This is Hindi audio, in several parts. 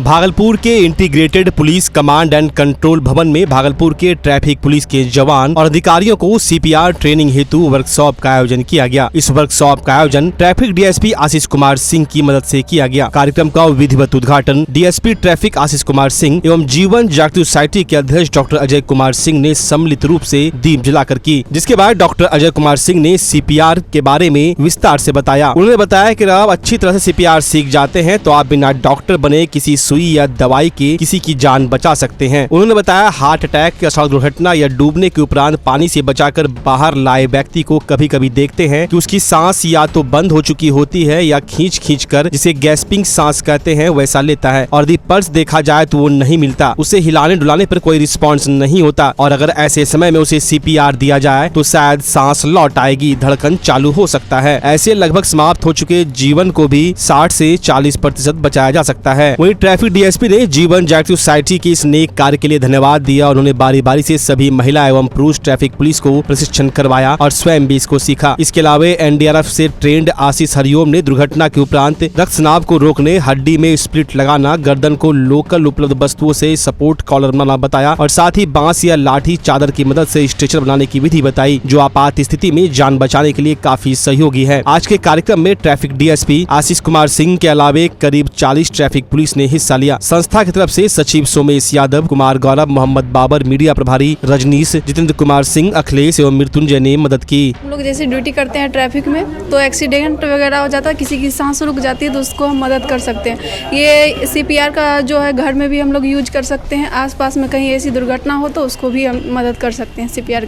भागलपुर के integrated police command and control भवन में भागलपुर के ट्रैफिक पुलिस के जवान और अधिकारियों को सीपीआर ट्रेनिंग हेतु वर्कशॉप का आयोजन किया गया। इस वर्कशॉप का आयोजन ट्रैफिक डीएसपी आशीष कुमार सिंह की मदद से किया गया। कार्यक्रम का विधिवत उद्घाटन डीएसपी ट्रैफिक आशीष कुमार सिंह एवं जीवन जागृति सोसाइटी के अध्यक्ष डॉक्टर अजय कुमार सिंह ने सम्मिलित रूप से दीप जलाकर की। जिसके बाद डॉक्टर अजय कुमार सिंह ने सीपीआर के बारे में विस्तार से बताया। उन्होंने बताया कि आप अच्छी तरह से सीपीआर सीख जाते हैं तो आप बिना डॉक्टर बने किसी सुई या दवाई के किसी की जान बचा सकते हैं। उन्होंने बताया हार्ट अटैक या सड़क दुर्घटना या डूबने के उपरांत पानी से बचाकर बाहर लाए व्यक्ति को कभी कभी देखते हैं कि उसकी सांस या तो बंद हो चुकी होती है या खींच कर जिसे गैस्पिंग सांस कहते हैं वैसा लेता है, और यदि पल्स देखा जाए तो वो नहीं मिलता, उसे हिलाने डुलाने पर कोई रिस्पॉन्स नहीं होता, और अगर ऐसे समय में उसे सीपीआर दिया जाए तो शायद सांस लौट आएगी, धड़कन चालू हो सकता है। ऐसे लगभग समाप्त हो चुके जीवन को भी 60 से 40% बचाया जा सकता है। वहीं ट्रैफिक डीएसपी ने जीवन जागृति सोसाइटी के इस नेक कार्य के लिए धन्यवाद दिया और उन्होंने बारी बारी से सभी महिला एवं पुरुष ट्रैफिक पुलिस को प्रशिक्षण करवाया और स्वयं भी इसको सीखा। इसके अलावा एनडीआरएफ से ट्रेंड आशीष हरिओम ने दुर्घटना के उपरांत रक्तस्राव को रोकने, हड्डी में स्प्लिट लगाना, गर्दन को लोकल उपलब्ध वस्तुओं से सपोर्ट कॉलर बनाना बताया और साथ ही बांस या लाठी चादर की मदद से स्ट्रेचर बनाने की विधि बताई, जो आपात स्थिति में जान बचाने के लिए काफी सहयोगी है। आज के कार्यक्रम में ट्रैफिक डीएसपी आशीष कुमार सिंह के अलावे करीब 40 ट्रैफिक पुलिस ने हिस्सा लिया। संस्था की तरफ से सचिव सोमेश यादव, कुमार गौरव, मोहम्मद बाबर, मीडिया प्रभारी रजनीश, जितेंद्र कुमार सिंह, अखिलेश एवं मृत्युंजय ने मदद की। हम लोग जैसे ड्यूटी करते हैं ट्रैफिक में तो एक्सीडेंट वगैरह हो जाता है, किसी की सांस रुक जाती है तो उसको हम मदद कर सकते हैं। ये सीपीआर का जो है घर में भी हम लोग यूज कर सकते हैं। आसपास में कहीं ऐसी दुर्घटना हो तो उसको भी हम मदद कर सकते हैं सीपीआर।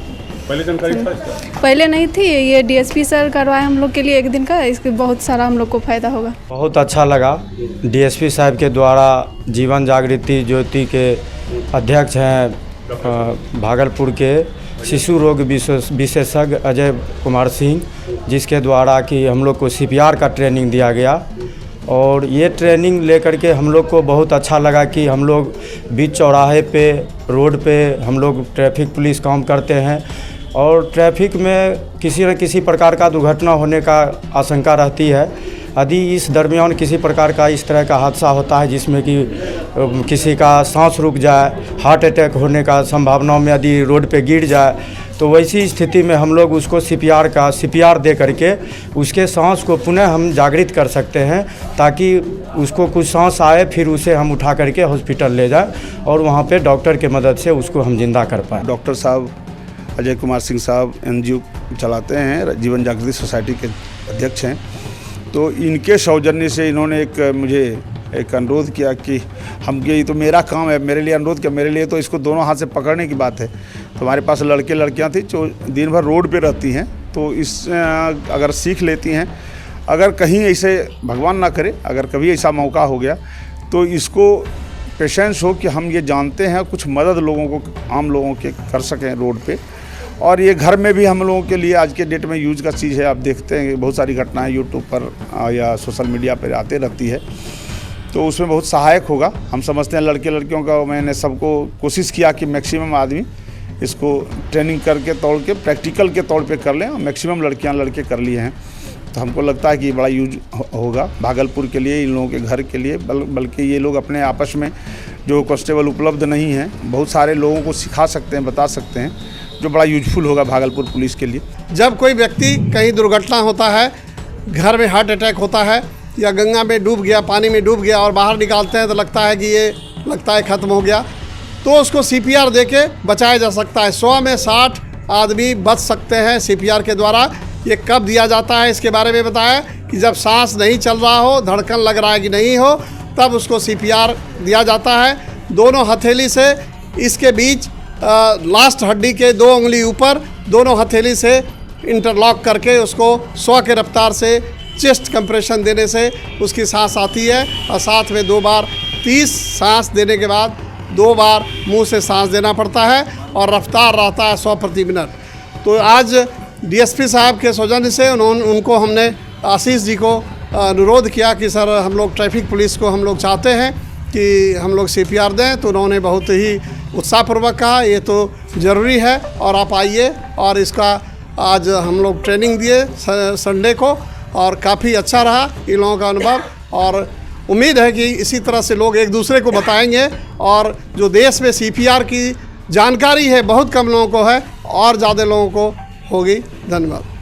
पहले नहीं थी, ये डीएसपी सर करवाए हम लोग के लिए एक दिन का, इसके बहुत सारा हम लोग को फायदा होगा। बहुत अच्छा लगा। डीएसपी साहब के द्वारा जीवन जागृति ज्योति के अध्यक्ष हैं भागलपुर के शिशु रोग विशेषज्ञ अजय कुमार सिंह, जिसके द्वारा कि हम लोग को सीपीआर का ट्रेनिंग दिया गया और ये ट्रेनिंग लेकर के हम लोग को बहुत अच्छा लगा कि हम लोग बीच चौराहे पे रोड पे हम लोग ट्रैफिक पुलिस काम करते हैं और ट्रैफिक में किसी न किसी प्रकार का दुर्घटना होने का आशंका रहती है। यदि इस दरमियान किसी प्रकार का इस तरह का हादसा होता है जिसमें कि किसी का सांस रुक जाए, हार्ट अटैक होने का संभावना में यदि रोड पे गिर जाए तो वैसी स्थिति में हम लोग उसको सीपीआर दे करके उसके सांस को पुनः हम जागृत कर सकते हैं, ताकि उसको कुछ सांस आए फिर उसे हम उठा करके हॉस्पिटल ले जाएं और वहाँ पे डॉक्टर के मदद से उसको हम जिंदा कर पाएँ। डॉक्टर साहब अजय कुमार सिंह साहब एनजीओ चलाते हैं, जीवन जागृति सोसाइटी के अध्यक्ष हैं। तो इनके सौजन्य से इन्होंने मुझे एक अनुरोध किया कि ये तो मेरा काम है, मेरे लिए अनुरोध किया, मेरे लिए तो इसको दोनों हाथ से पकड़ने की बात है। तो हमारे पास लड़के लड़कियां थी जो दिन भर रोड पे रहती हैं, तो अगर सीख लेती हैं, अगर कहीं ऐसे भगवान ना करे अगर कभी ऐसा मौका हो गया तो इसको पेशेंस हो कि हम ये जानते हैं कुछ मदद लोगों को, आम लोगों के कर सकें रोड पे। और ये घर में भी हम लोगों के लिए आज के डेट में यूज का चीज़ है। आप देखते हैं बहुत सारी घटनाएं यूट्यूब पर या सोशल मीडिया पर आते रहती है, तो उसमें बहुत सहायक होगा। हम समझते हैं लड़के लड़कियों का, मैंने सबको कोशिश किया कि मैक्सिमम आदमी इसको ट्रेनिंग करके तौर के प्रैक्टिकल के तौर पे कर लें, और मैक्सिमम लड़कियां लड़के कर लिए हैं। तो हमको लगता है कि बड़ा यूज होगा भागलपुर के लिए, इन लोगों के घर के लिए, बल्कि ये लोग अपने आपस में जो कांस्टेबल उपलब्ध नहीं हैं बहुत सारे लोगों को सिखा सकते हैं, बता सकते हैं, जो बड़ा यूजफुल होगा भागलपुर पुलिस के लिए। जब कोई व्यक्ति कहीं दुर्घटना होता है, घर में हार्ट अटैक होता है या गंगा में डूब गया, पानी में डूब गया और बाहर निकालते हैं तो लगता है कि ये ख़त्म हो गया, तो उसको सीपीआर देके बचाया जा सकता है। 100 में 60 आदमी बच सकते हैं सीपीआर के द्वारा। ये कब दिया जाता है इसके बारे में बताया कि जब सांस नहीं चल रहा हो, धड़कन लग रहा है कि नहीं हो, तब उसको सीपीआर दिया जाता है। दोनों हथेली से इसके बीच लास्ट हड्डी के 2 उंगली ऊपर दोनों हथेली से इंटरलॉक करके उसको 100 के रफ्तार से चेस्ट कंप्रेशन देने से उसकी सांस आती है, और साथ में 2 बार 30 सांस देने के बाद 2 बार मुंह से सांस देना पड़ता है और रफ्तार रहता है 100 प्रति मिनट। तो आज डीएसपी साहब के सौजन्य से उनको हमने आशीष जी को अनुरोध किया कि सर हम लोग ट्रैफिक पुलिस को हम लोग चाहते हैं कि हम लोग सीपीआर दें, तो उन्होंने बहुत ही उत्साहपूर्वक कहा ये तो ज़रूरी है और आप आइए। और इसका आज हम लोग ट्रेनिंग दिए संडे को और काफ़ी अच्छा रहा इन लोगों का अनुभव। और उम्मीद है कि इसी तरह से लोग एक दूसरे को बताएंगे और जो देश में CPR की जानकारी है बहुत कम लोगों को है और ज़्यादा लोगों को होगी। धन्यवाद।